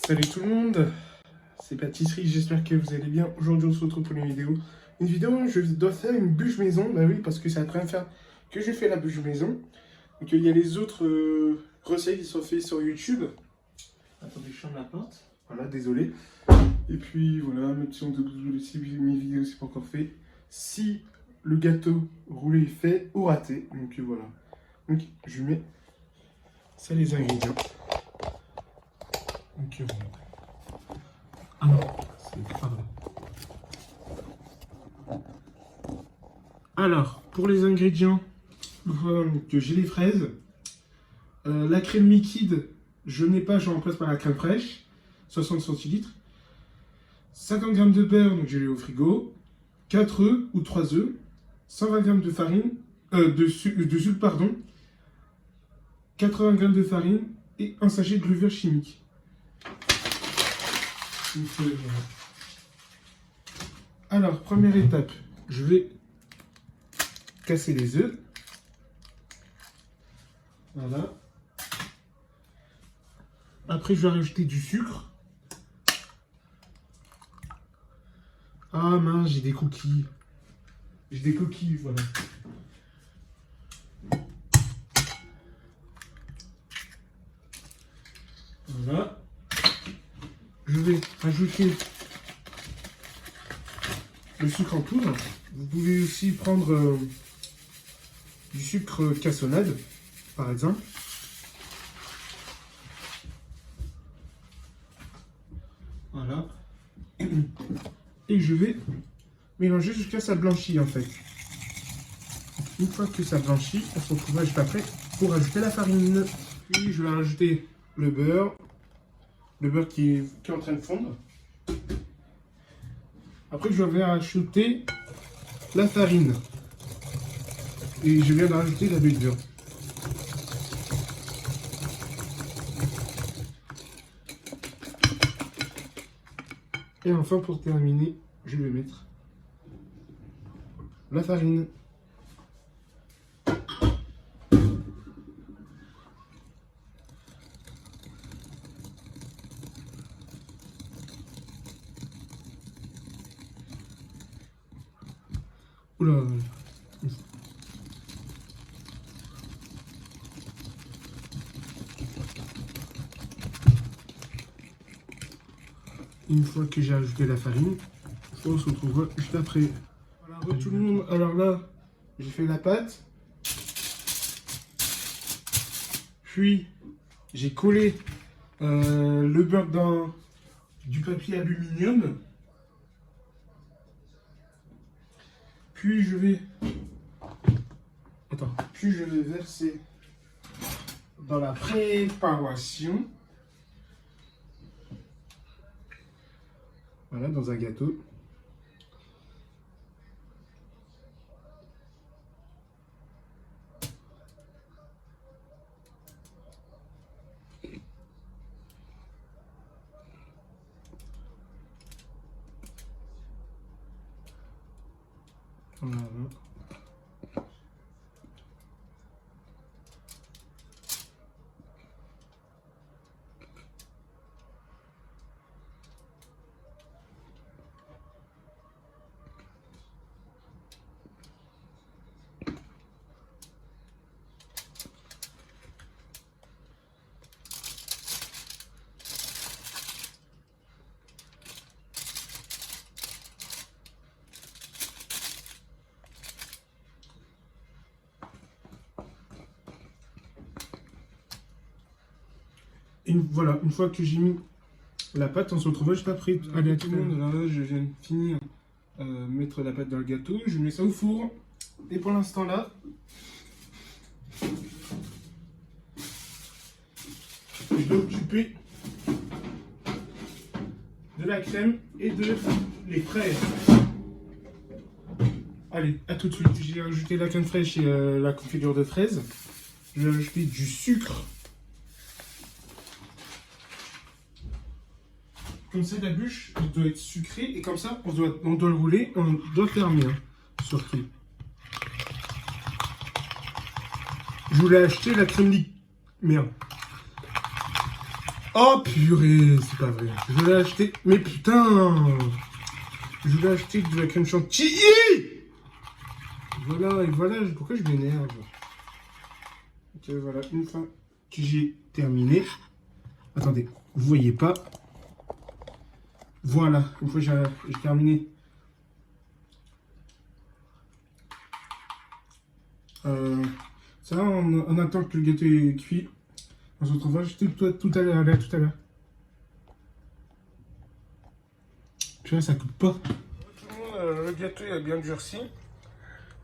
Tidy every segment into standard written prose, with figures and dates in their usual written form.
Salut tout le monde, c'est Pâtisserie, j'espère que vous allez bien. Aujourd'hui on se retrouve pour une vidéo. Une vidéo où je dois faire une bûche maison, bah oui, parce que c'est la première fois que je fais la bûche maison. Donc il y a les autres recettes qui sont faites sur YouTube. Attendez, je ferme la porte. Voilà, désolé. Et puis voilà, même si on doit si mes vidéos c'est pas encore fait. Si le gâteau roulé est fait ou raté, donc voilà. Donc je mets ça les ingrédients. Donc voilà. Ah non, c'est pas vrai. Alors, pour les ingrédients, que j'ai les fraises. La crème liquide, je n'ai pas, je remplace par la crème fraîche, 60 centilitres. 50 g de beurre, donc je l'ai au frigo. 4 œufs ou 3 œufs. 120 g de farine, de sucre, pardon. 80 g de farine et un sachet de levure chimique. Alors, première étape, je vais casser les œufs. Voilà. Après, je vais rajouter du sucre. Ah mince, j'ai des coquilles. J'ai des coquilles, voilà. Voilà. Je vais ajouter le sucre en poudre. Vous pouvez aussi prendre du sucre cassonade, par exemple. Voilà. Et je vais mélanger jusqu'à ce que ça blanchit, en fait. Une fois que ça blanchit, on se retrouvera juste après pour ajouter la farine. Puis je vais rajouter le beurre. Le beurre qui est en train de fondre. Après, je vais rajouter la farine. Et je viens de rajouter la levure. Et enfin, pour terminer, je vais mettre la farine. Oula. Une fois que j'ai ajouté la farine, on se retrouvera juste après. Voilà, tout le monde. Alors là, j'ai fait la pâte. Puis, j'ai collé le beurre dans du papier aluminium. Puis je vais verser dans la préparation. Voilà, dans un gâteau. Voilà. Voilà, une fois que j'ai mis la pâte, on se retrouve juste après. Allez, à tout le monde, là, je viens de finir mettre la pâte dans le gâteau. Je mets ça au four. Et pour l'instant, là, je vais occuper de la crème et de les fraises. Allez, à tout de suite. J'ai rajouté la crème fraîche et la confiture de fraises. Je vais ajouter du sucre. Comme ça, la bûche doit être sucrée et comme ça, on doit le rouler, on doit fermer, hein, surtout. Je voulais acheter la crème liquide. Merde. Oh purée, c'est pas vrai. Je l'ai acheté. Mais putain, je l'ai acheté de la crème chantilly. Voilà, et voilà, pourquoi je m'énerve. Ok, voilà, une fois que j'ai terminé. Attendez, vous voyez pas. Voilà, une fois que j'ai terminé. Ça, on attend que le gâteau est cuit. On se retrouvera juste tout à l'heure. Allez, à tout à l'heure. Puis ça coupe pas. Tout le monde, le gâteau il a bien durci.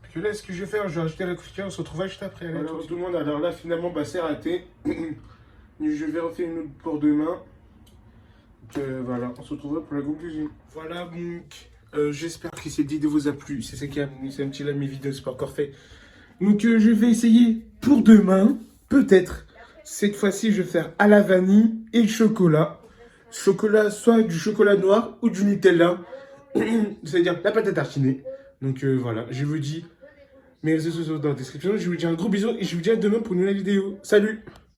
Puis là, ce que je vais faire, je vais rajouter la confiture. On se retrouvera juste après. Allez, alors, tout le monde, alors là, finalement, bah, c'est raté. Je vais refaire une autre pour demain. Donc voilà, on se retrouvera pour la conclusion. Voilà, donc j'espère que cette vidéo vous a plu. C'est ça qui a amené, c'est un petit là mes vidéos, c'est pas encore fait. Donc je vais essayer pour demain, peut-être. Cette fois-ci, je vais faire à la vanille et le chocolat. Chocolat, soit du chocolat noir ou du Nutella. C'est-à-dire la pâte à tartiner. Donc voilà, je vous dis mes réseaux sociaux dans la description. Je vous dis un gros bisou et je vous dis à demain pour une nouvelle vidéo. Salut!